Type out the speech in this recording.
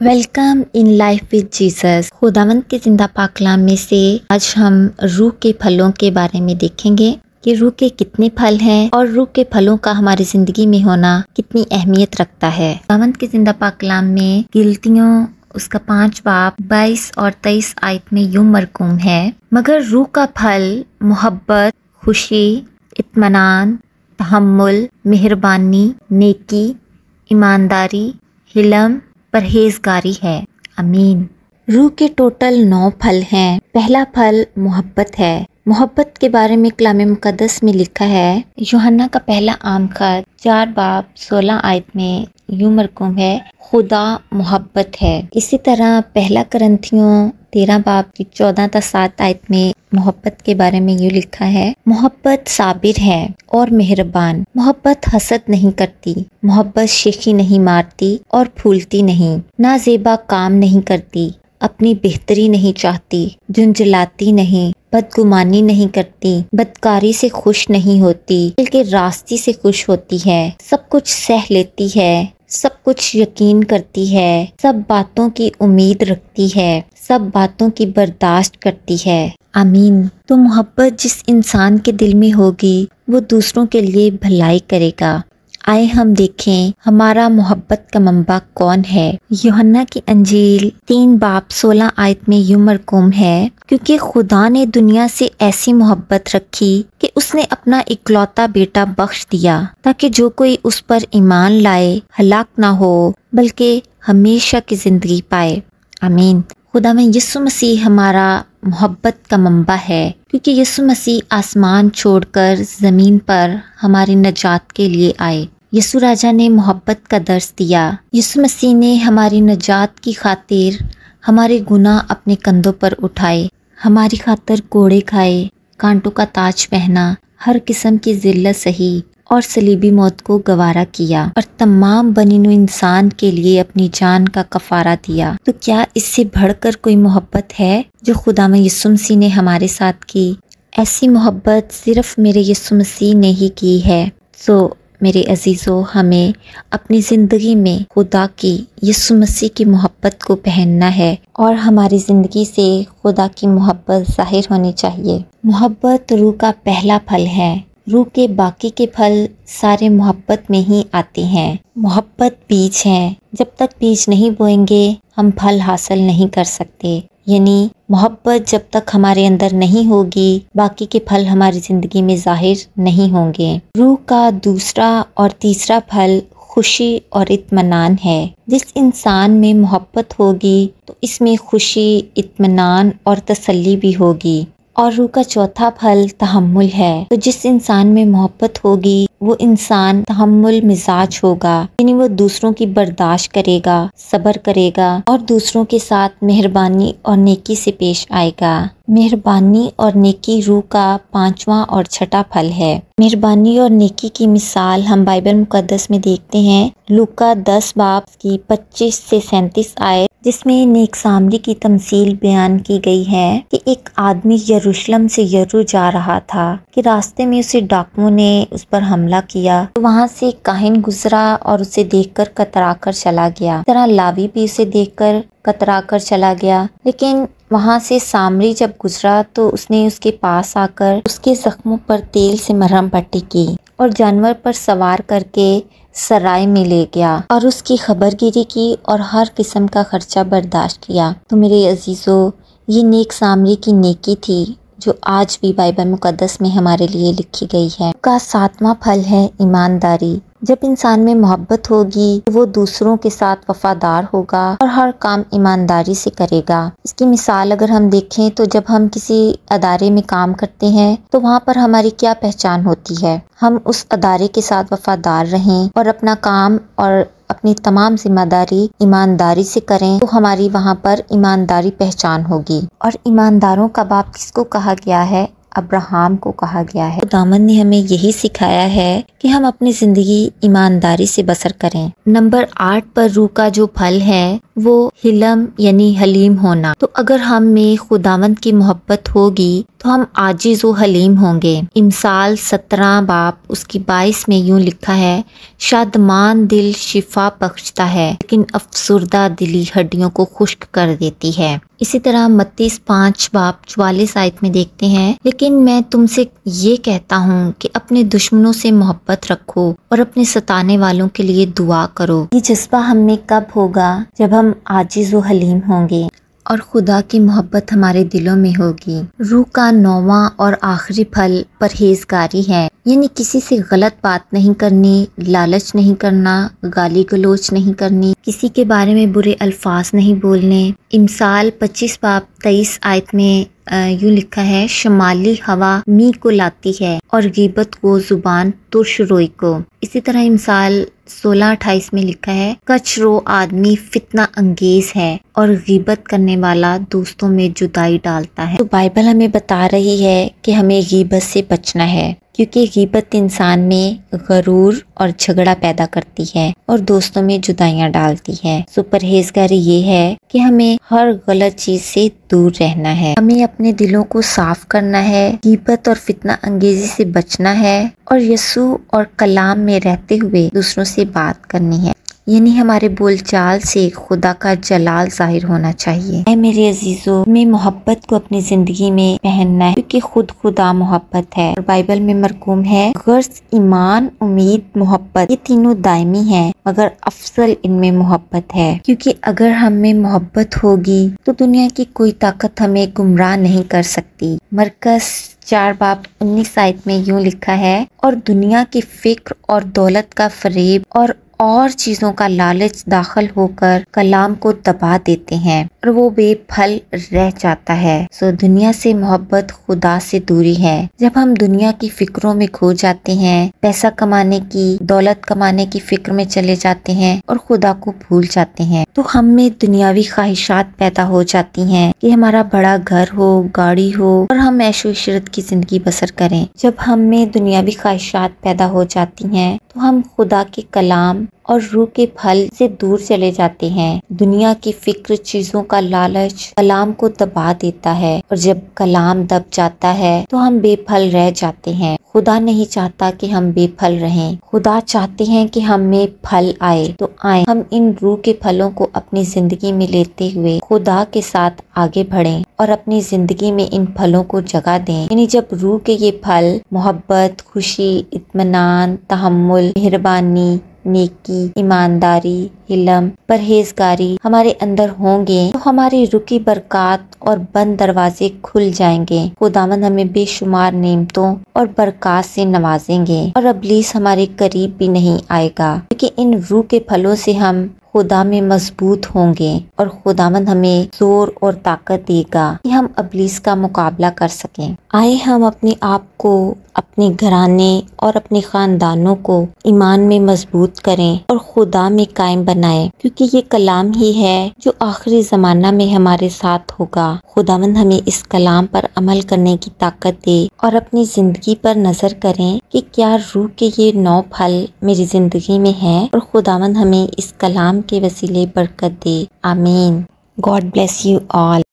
Welcome in life with Jesus. खुदावंद के जिंदा पाक कलाम में से आज हम रूह के फलों के बारे में देखेंगे कि रूह के कितने फल हैं और रूह के फलों का हमारी जिंदगी में होना कितनी अहमियत रखता है। खुदावंद के जिंदा पाक कलाम में गिलतियों उसका 5 बाब 22 और 23 आयत में यूं मरकूम है, मगर रूह का फल मोहब्बत, खुशी, इत्मीनान, तहम्मुल, मेहरबानी, नेकी, ईमानदारी, हिलम, परहेजगारी है। आमीन। रूह के टोटल 9 फल हैं। पहला फल मोहब्बत है। मोहब्बत के बारे में कलाम मुकद्दस में लिखा है, यूहन्ना का पहला आम खत 4 बाब 16 आयत में यूं मरकूम है, खुदा मोहब्बत है। इसी तरह पहला करंथियों 13 बाब की 14 ता 7 आयत में मोहब्बत के बारे में यूं लिखा है, मोहब्बत साबिर है और मेहरबान। मोहब्बत हसद नहीं करती, मोहब्बत शेखी नहीं मारती और फूलती नहीं, ना ज़ेबा काम नहीं करती, अपनी बेहतरी नहीं चाहती, झुंझलाती नहीं, बदगुमानी नहीं करती, बदकारी से खुश नहीं होती, बल्कि रास्ती से खुश होती है, सब कुछ सह लेती है, सब कुछ यकीन करती है, सब बातों की उम्मीद रखती है, सब बातों की बर्दाश्त करती है। आमीन। तो मोहब्बत जिस इंसान के दिल में होगी वो दूसरों के लिए भलाई करेगा। आए हम देखें हमारा मोहब्बत का मंबा कौन है। यूहन्ना की अंजील 3 बाब 16 आयत में यूं मरकूम है, क्योंकि खुदा ने दुनिया से ऐसी मोहब्बत रखी कि उसने अपना इकलौता बेटा बख्श दिया, ताकि जो कोई उस पर ईमान लाए हलाक ना हो बल्कि हमेशा की जिंदगी पाए। आमीन। खुदा में यीशु मसीह हमारा मोहब्बत का मंबा है, क्योंकि यीशु मसीह आसमान छोड़कर ज़मीन पर हमारी नजात के लिए आए। यीशु राजा ने मोहब्बत का दर्स दिया। यीशु मसीह ने हमारी नजात की खातिर हमारे गुनाह अपने कंधों पर उठाए, हमारी खातिर कोड़े खाए, कांटों का ताज पहना, हर किस्म की जिल्लत सही और सलीबी मौत को गवारा किया और तमाम बनीनु इंसान के लिए अपनी जान का कफारा दिया। तो क्या इससे बढ़कर कोई मोहब्बत है जो खुदा में यीशु मसीह ने हमारे साथ की? ऐसी मोहब्बत सिर्फ मेरे यीशु मसीह ने ही की है। सो मेरे अजीज़ों, हमें अपनी ज़िंदगी में खुदा की यीशु मसीह की मोहब्बत को पहनना है और हमारी ज़िंदगी से खुदा की मोहब्बत ज़ाहिर होनी चाहिए। मोहब्बत रूह का पहला फल है। रूह के बाकी के फल सारे मोहब्बत में ही आते हैं। मोहब्बत बीज है। जब तक बीज नहीं बोएंगे हम फल हासिल नहीं कर सकते। यानी मोहब्बत जब तक हमारे अंदर नहीं होगी बाकी के फल हमारी ज़िंदगी में ज़ाहिर नहीं होंगे। रूह का दूसरा और तीसरा फल खुशी और इत्मीनान है। जिस इंसान में मोहब्बत होगी तो इसमें खुशी, इत्मीनान और तसल्ली भी होगी। और रूह का चौथा फल तहम्मुल है। तो जिस इंसान में मोहब्बत होगी वो इंसान तहम्मुल मिजाज होगा, यानी वो दूसरों की बर्दाश्त करेगा, सब्र करेगा और दूसरों के साथ मेहरबानी और नेकी से पेश आएगा। मेहरबानी और नेकी रूह का 5वां और छठा फल है। मेहरबानी और नेकी की मिसाल हम बाइबल मुकद्दस में देखते हैं, लूका 10 बाब की 25 से 37 आयत, जिसमें नेक सामरी की तमसील बयान की गई है कि एक आदमी यरूशलेम से यरू जा रहा था कि रास्ते में उसे डाकुओं ने उस पर हमला किया। तो वहाँ से एक काहिन गुजरा और उसे देखकर कतरा कर चला गया। तरह लावी भी उसे देखकर कतरा कर चला गया। लेकिन वहाँ से सामरी जब गुजरा तो उसने उसके पास आकर उसके जख्मों पर तेल से मरहम पट्टी की और जानवर पर सवार करके सराय में ले गया और उसकी खबरगिरी की और हर किस्म का खर्चा बर्दाश्त किया। तो मेरे अजीज़ों, ये नेक सामरी की नेकी थी जो आज भी बाइबल मुकद्दस में हमारे लिए लिखी गई है। का 7वां फल है ईमानदारी। जब इंसान में मोहब्बत होगी तो वो दूसरों के साथ वफादार होगा और हर काम ईमानदारी से करेगा। इसकी मिसाल अगर हम देखें तो जब हम किसी अदारे में काम करते हैं तो वहाँ पर हमारी क्या पहचान होती है? हम उस अदारे के साथ वफादार रहें और अपना काम और अपनी तमाम जिम्मेदारी ईमानदारी से करें तो हमारी वहाँ पर ईमानदारी पहचान होगी। और ईमानदारों का बाप किसको कहा गया है? अब्राहम को कहा गया है। खुदावन ने हमें यही सिखाया है कि हम अपनी जिंदगी ईमानदारी से बसर करें। नंबर 8 पर रूह का जो फल है वो हिलम यानी हलीम होना। तो अगर हम में खुदावंद की मोहब्बत होगी तो हम आजिज व हलीम होंगे। इमसाल 17 बाब उसकी 22 में यूं लिखा है, शादमान दिल शिफा बख्शता है लेकिन अफसुर्दा दिली हड्डियों को खुश्क कर देती है। इसी तरह मत्ती 5 बाब 44 आयत में देखते हैं, लेकिन मैं तुमसे ये कहता हूँ कि अपने दुश्मनों से मोहब्बत रखो और अपने सताने वालों के लिए दुआ करो। ये जज्बा हमें कब होगा? जब हम आजिज व हलीम होंगे और खुदा की मोहब्बत हमारे दिलों में होगी। रूह का 9वां और आखिरी फल परहेजगारी है, यानी किसी से गलत बात नहीं करनी, लालच नहीं करना, गाली गलोच नहीं करनी, किसी के बारे में बुरे अल्फाज नहीं बोलने। इमसाल 25 बाब 23 आयत में यूं लिखा है, शमाली हवा मी को लाती है और गीबत को जुबान तुर्श रोई को। इसी तरह इमसाल 16:28 में लिखा है, कचरो आदमी फितना अंगेज है और गीबत करने वाला दोस्तों में जुदाई डालता है। तो बाइबल हमें बता रही है कि हमें गीबत से बचना है, क्योंकि गीबत इंसान में गरूर और झगड़ा पैदा करती है और दोस्तों में जुदाइयां डालती है। सो परहेजगारी ये है कि हमें हर गलत चीज से दूर रहना है, हमें अपने दिलों को साफ करना है, गीबत और फितना अंगेजी से बचना है और यसू और कलाम में रहते हुए दूसरों से बात करनी है, यानी हमारे बोलचाल से खुदा का जलाल जाहिर होना चाहिए। ऐ मेरे अजीजों, में मोहब्बत को अपनी जिंदगी में पहनना है, क्योंकि खुद खुदा मोहब्बत है और बाइबल में मरकूम है, गर्ज ईमान उम्मीद मोहब्बत ये तीनों दायमी हैं, मगर अफसल इनमें मोहब्बत है। क्योंकि अगर हम में मोहब्बत होगी तो दुनिया की कोई ताकत हमें गुमराह नहीं कर सकती। मरकस 4 बाब 19 आयत में यूं लिखा है, और दुनिया की फिक्र और दौलत का फरेब और चीजों का लालच दाखिल होकर कलाम को दबा देते हैं और वो बेफल रह जाता है। सो दुनिया से मोहब्बत खुदा से दूरी है। जब हम दुनिया की फिक्रों में खो जाते हैं, पैसा कमाने की, दौलत कमाने की फिक्र में चले जाते हैं और खुदा को भूल जाते हैं, तो हम में दुनियावी ख्वाहिशात पैदा हो जाती हैं कि हमारा बड़ा घर हो, गाड़ी हो और हम ऐशो इशरत की जिंदगी बसर करें। जब हम में दुनियावी ख्वाहिशात पैदा हो जाती हैं तो हम खुदा के कलाम और रूह के फल से दूर चले जाते हैं। दुनिया की फिक्र, चीजों का लालच कलाम को दबा देता है और जब कलाम दब जाता है तो हम बेफल रह जाते हैं। खुदा नहीं चाहता कि हम बेफल रहें, खुदा चाहते हैं कि हम में फल आए। तो आए हम इन रूह के फलों को अपनी जिंदगी में लेते हुए खुदा के साथ आगे बढ़ें और अपनी जिंदगी में इन फलों को जगह दें। यानी जब रूह के ये फल मोहब्बत, खुशी, इत्मीनान, तहम्मुल, मेहरबानी, नेकी, ईमानदारी, हिलम, परहेजगारी हमारे अंदर होंगे तो हमारी रुकी बरकत और बंद दरवाजे खुल जाएंगे। खुदावंद हमें बेशुमार नेमतों और बरकत से नवाजेंगे और इब्लीस हमारे करीब भी नहीं आएगा, क्योंकि इन रूह के फलों से हम खुदा में मजबूत होंगे और खुदावंद हमें जोर और ताकत देगा कि हम इब्लीस का मुकाबला कर सकें। आए हम अपने आप को, अपने घराने और अपने खानदानों को ईमान में मजबूत करें और खुदा में कायम बनाएं, क्योंकि ये कलाम ही है जो आखिरी ज़माना में हमारे साथ होगा। खुदावंद हमें इस कलाम पर अमल करने की ताकत दे और अपनी ज़िंदगी पर नज़र करें कि क्या रूह के ये 9 फल मेरी ज़िंदगी में हैं और खुदावंद हमें इस कलाम के वसीले बरकत दे। आमीन। God bless you all.